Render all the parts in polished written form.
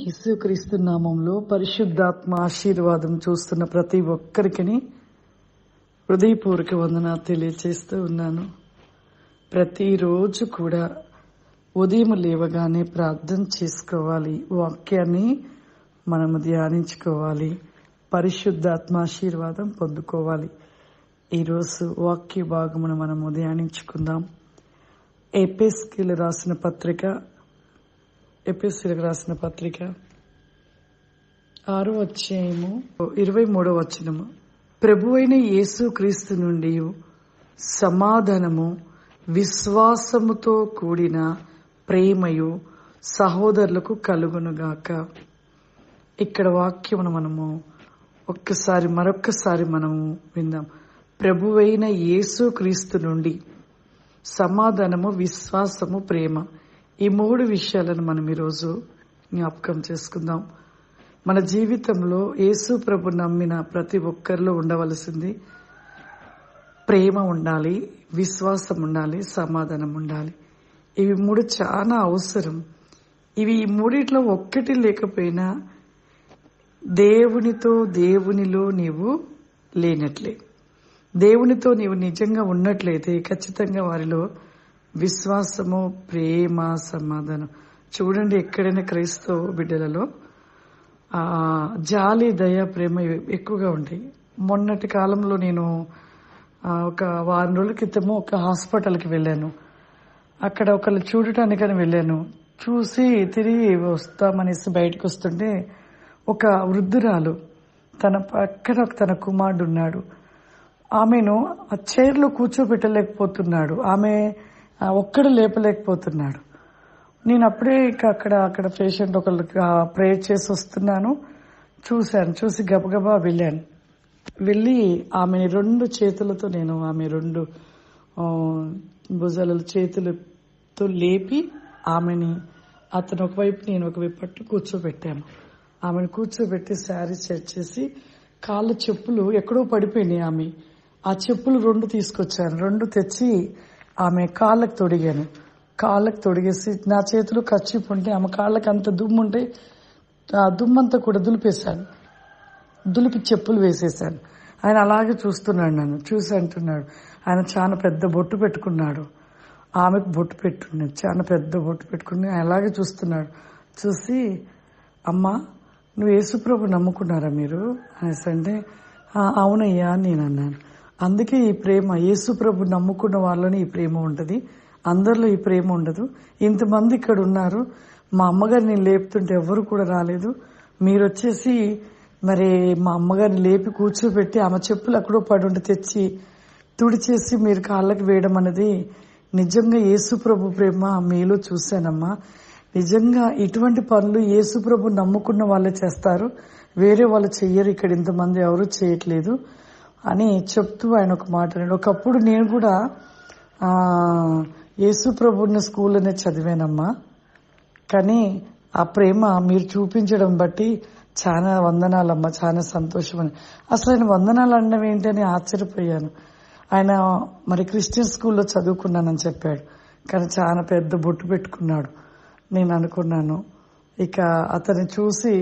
యేసుక్రీస్తు నామంలో పరిశుద్ధాత్మ ఆశీర్వాదం చూస్తున్న ప్రతి ఒక్కరికి హృదయపూర్వక వందనాలు తెలియజేస్తూ ఉన్నాను. ప్రతిరోజు కూడా ఉదయం లేవగానే ప్రార్థన చేసుకోవాలి, వాక్యాన్ని మనము ధ్యానించుకోవాలి, పరిశుద్ధాత్మ ఆశీర్వాదం పొందుకోవాలి. ఈరోజు వాక్య భాగమును మనము ధ్యానించుకుందాం. ఎఫెసీయులకు రాసిన పత్రిక 6వ అధ్యాయము 23వ వచనము. ప్రభువైన యేసుక్రీస్తు నుండి సమాధానము, విశ్వాసముతో కూడిన ప్రేమయు సహోదరులకు కలుగునుగాక. ఇక్కడ వాక్యమును మనము మరొక్కసారి మనము విందాం. ప్రభువైన యేసుక్రీస్తు నుండి సమాధానము, విశ్వాసము, ప్రేమ, ఈ 3 విషయాలను మనం ఈరోజు జ్ఞాపకం చేసుకుందాం. మన జీవితంలో యేసు ప్రభు నమ్మిన ప్రతి ఒక్కరిలో ఉండవలసింది ప్రేమ ఉండాలి, విశ్వాసం ఉండాలి, సమాధానం ఉండాలి. ఇవి 3 చాలా అవసరం. ఇవి ఈ 3 ఒక్కటి లేకపోయినా దేవునిలో నీవు లేనట్లే. దేవునితో నీవు నిజంగా ఉన్నట్లయితే ఖచ్చితంగా వారిలో విశ్వాసము, ప్రేమ, సమాధానం. చూడండి, ఎక్కడైనా క్రైస్తవ బిడ్డలలో జాలి, దయ, ప్రేమ ఎక్కువగా ఉంటాయి. మొన్నటి కాలంలో నేను ఒక 1 వారం రోజుల క్రితము ఒక హాస్పిటల్కి వెళ్ళాను. అక్కడ ఒకళ్ళు చూడటానికని వెళ్ళాను. చూసి తిరిగి వస్తామనేసి బయటకు వస్తుంటే ఒక వృద్ధురాలు తన పక్కన తన కుమారుడు ఉన్నాడు. ఆమెను ఆ చైర్లో కూర్చోబెట్టలేకపోతున్నాడు. ఆమె ఒక్కడు లేపలేకపోతున్నాడు. నేను అప్పుడే అక్కడ పేషెంట్ ఒకళ్ళకి ప్రేయర్ చేసి వస్తున్నాను. చూసి గబగబా వెళ్ళి ఆమె 2 చేతులతో నేను ఆమె 2 భుజాల చేతులతో లేపి ఆమెని అతను ఒకవైపు నేను ఒకవైపు పట్టు కూర్చోబెట్టాను. ఆమెను కూర్చోబెట్టి శారీ సెట్ చేసి కాళ్ళ చెప్పులు ఎక్కడో పడిపోయినాయి. ఆ చెప్పులు 2 తీసుకొచ్చాను. 2 తెచ్చి ఆమె కాళ్ళకు తొడిగాను. కాళ్ళకు తొడిగేసి నా చేతిలో కర్చీఫ్ ఉంటే ఆమె కాళ్ళకి అంత దుమ్ము ఉంటే ఆ దుమ్మంతా కూడా దులిపి చెప్పులు వేసేసాను. ఆయన అలాగే చూస్తున్నాడు, నన్ను చూసి అంటున్నాడు. ఆయన చాలా పెద్ద బొట్టు పెట్టుకున్నాడు. ఆమెకు బొట్టు పెట్టుకున్నాడు, చాలా పెద్ద బొట్టు పెట్టుకుని ఆయన అలాగే చూస్తున్నాడు. చూసి, అమ్మా, నువ్వు యేసుప్రభు నమ్ముకున్నారా మీరు అనేసి అంటే, అవునయ్యా అని నేను అన్నాను. అందుకే ఈ ప్రేమ, యేసుప్రభు నమ్ముకున్న వాళ్ళని ఈ ప్రేమ ఉంటుంది, అందరిలో ఈ ప్రేమ ఉండదు. ఇంతమంది ఇక్కడ ఉన్నారు, మా అమ్మగారిని లేపుతుంటే ఎవరు కూడా రాలేదు. మీరు వచ్చేసి మరి మా అమ్మగారిని లేపి కూర్చోబెట్టి ఆమె చెప్పులు అక్కడో పడి ఉంటే తెచ్చి తుడిచేసి మీరు కాళ్ళకి వేయడం అనేది నిజంగా యేసుప్రభు ప్రేమ మీలో చూశానమ్మా. నిజంగా ఇటువంటి పనులు యేసుప్రభు నమ్ముకున్న వాళ్ళే చేస్తారు, వేరే వాళ్ళు చెయ్యరు. ఇక్కడ ఇంతమంది ఎవరు చేయట్లేదు అని చెప్తూ ఆయన ఒక మాట అన్నాడు. ఒకప్పుడు నేను కూడా యేసుప్రభుని స్కూల్లోనే చదివానమ్మా. కానీ ఆ ప్రేమ మీరు చూపించడం బట్టి చాలా వందనాలమ్మా, చాలా సంతోషం అని. అసలు ఆయన వందనాలు అనడం ఏంటని ఆశ్చర్యపోయాను. ఆయన మరి క్రిస్టియన్ స్కూల్లో చదువుకున్నానని చెప్పాడు, కానీ చాలా పెద్ద బొట్టు పెట్టుకున్నాడు. నేను అనుకున్నాను, ఇక అతన్ని చూసి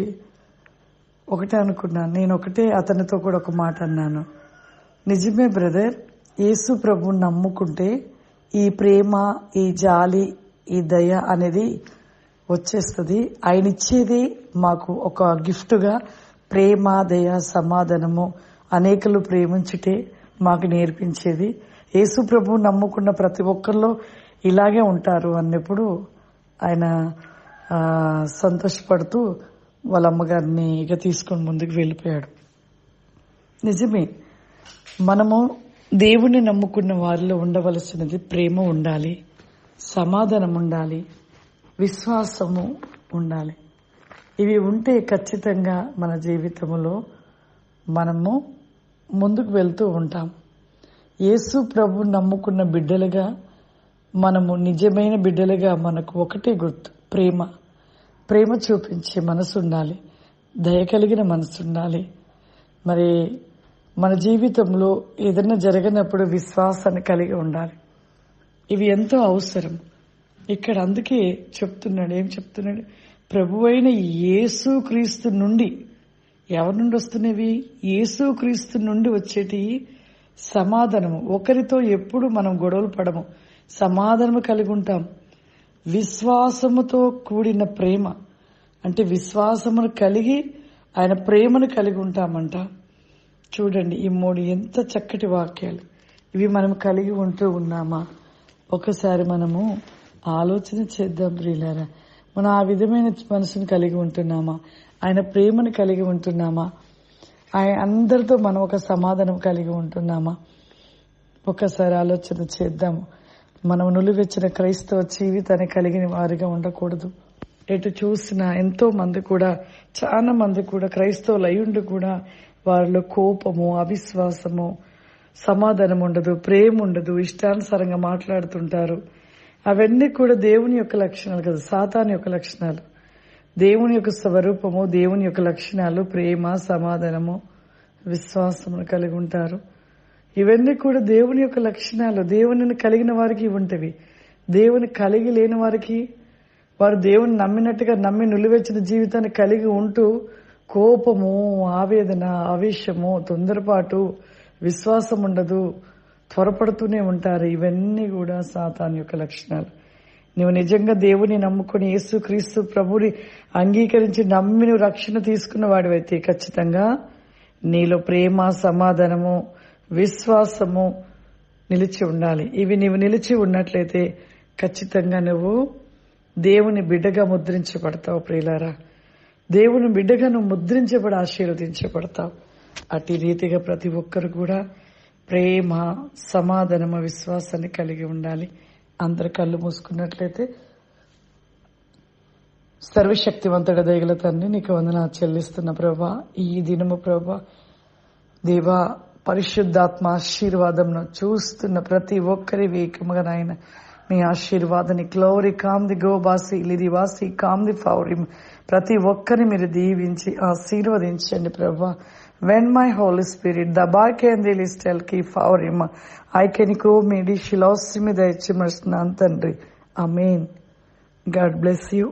ఒకటే అనుకున్నాను. నేను అతనితో కూడా ఒక మాట అన్నాను, నిజమే బ్రదర్, యేసు ప్రభుని నమ్ముకుంటే ఈ ప్రేమ, ఈ జాలి, ఈ దయ అనేది వచ్చేస్తుంది. ఆయన ఇచ్చేది మాకు ఒక గిఫ్ట్గా ప్రేమ, దయ, సమాధానము, అనేకులు ప్రేమించుటే మాకు నేర్పించేది. యేసు ప్రభువు నమ్ముకున్న ప్రతి ఒక్కరిలో ఇలాగే ఉంటారు అన్నప్పుడు ఆయన సంతోషపడుతూ వాళ్ళ అమ్మగారిని ఇక తీసుకొని ముందుకు వెళ్ళిపోయాడు. నిజమే, మనము దేవుణ్ణి నమ్ముకున్న వారిలో ఉండవలసినది ప్రేమ ఉండాలి, సమాధానం ఉండాలి, విశ్వాసము ఉండాలి. ఇవి ఉంటే ఖచ్చితంగా మన జీవితంలో మనము ముందుకు వెళ్తూ ఉంటాం. యేసు ప్రభు నమ్ముకున్న బిడ్డలుగా మనము నిజమైన బిడ్డలుగా మనకు ఒకటే గుర్తు, ప్రేమ చూపించే మనసు ఉండాలి, దయ కలిగిన మనసు ఉండాలి. మరి మన జీవితంలో ఏదైనా జరగనప్పుడు విశ్వాసాన్ని కలిగి ఉండాలి. ఇవి ఎంతో అవసరం. ఇక్కడ అందుకే చెప్తున్నాడు, ఏం చెప్తున్నాడు, ప్రభువైన యేసు క్రీస్తు నుండి. ఎవరి నుండి వస్తున్నవి? యేసు క్రీస్తు నుండి వచ్చేటి సమాధానము. ఒకరితో ఎప్పుడు మనం గొడవలు పడము, సమాధానము కలిగి ఉంటాం. విశ్వాసముతో కూడిన ప్రేమ అంటే విశ్వాసమును కలిగి ఆయన ప్రేమను కలిగి ఉంటామంట. చూడండి, ఈ 3 ఎంత చక్కటి వాక్యాలు. ఇవి మనం కలిగి ఉంటూ ఉన్నామా? ఒకసారి మనము ఆలోచన చేద్దాం ప్రియులారా. మనం ఆ విధమైన మనసును కలిగి ఉంటున్నామా? ఆయన ప్రేమను కలిగి ఉంటున్నామా? ఆయన అందరితో మనం ఒక సమాధానం కలిగి ఉంటున్నామా? ఒకసారి ఆలోచన చేద్దాము. మనం నులివెచ్చిన క్రైస్తవ జీవితాన్ని కలిగిన వారిగా ఉండకూడదు. ఎటు చూసినా ఎంతో మంది కూడా, చాలా మంది కూడా క్రైస్తవులు అయ్యుండి కూడా వారిలో కోపము, అవిశ్వాసము, సమాధానం ఉండదు, ప్రేమ ఉండదు, ఇష్టానుసారంగా మాట్లాడుతుంటారు. అవన్నీ కూడా దేవుని యొక్క లక్షణాలు కదా, సాతాను యొక్క లక్షణాలు. దేవుని యొక్క స్వరూపము, దేవుని యొక్క లక్షణాలు ప్రేమ, సమాధానము, విశ్వాసమును కలిగి ఉంటారు. ఇవన్నీ కూడా దేవుని యొక్క లక్షణాలు. దేవునిని కలిగిన వారికి ఉంటవి. దేవుని కలిగి లేని వారికి, వారు దేవుని నమ్మినట్టుగా నమ్మి నిలువెచ్చిన జీవితాన్ని కలిగి ఉంటూ కోపము, ఆవేదన, ఆవేశము, తొందరపాటు, విశ్వాసం ఉండదు, త్వరపడుతూనే ఉంటారు. ఇవన్నీ కూడా సాతాను యొక్క లక్షణాలు. నువ్వు నిజంగా దేవుని నమ్ముకుని యేసుక్రీస్తు ప్రభుని అంగీకరించి నమ్మి నువ్వు రక్షణ తీసుకున్న వాడివైతే ఖచ్చితంగా నీలో ప్రేమ, సమాధానము, విశ్వాసము నిలిచి ఉండాలి. ఇవి నీవు నిలిచి ఉన్నట్లయితే ఖచ్చితంగా నువ్వు దేవుని బిడ్డగా ముద్రించబడతావు ప్రియులారా. దేవుని బిడ్డగా నువ్వు ముద్రించబడి ఆశీర్వదించబడతావు. అట్టి రీతిగా ప్రతి ఒక్కరు కూడా ప్రేమ, సమాధానము, విశ్వాసాన్ని కలిగి ఉండాలి. అందరు కళ్ళు మూసుకున్నట్లయితే, సర్వశక్తివంతుడ దయగల తండ్రి, నీకు వందనాలు చెల్లిస్తున్న ప్రభా, ఈ దినము ప్రభా దేవా, పరిశుద్ధాత్మ ఆశీర్వాదంను చూస్తున్న ప్రతి ఒక్కరి వేకముగా నాయన మీ ఆశీర్వాదాన్ని గ్లోరీ కామ్ ది గోబాసి లిదివాసి కామ్ ది ఫౌరిమ్ ప్రతి ఒక్కరిని మీరు దీవించి ఆశీర్వదించండి ప్రభా. వెన్ మై హోలీ స్పిరిట్ దబాకేంద్రీలి స్టెల్కి ఫౌరిమ్ ఐకెనికో మీడి షిలాసిమి దయచేమర్స్తున్నాను తండ్రి. ఆమేన్. God bless you.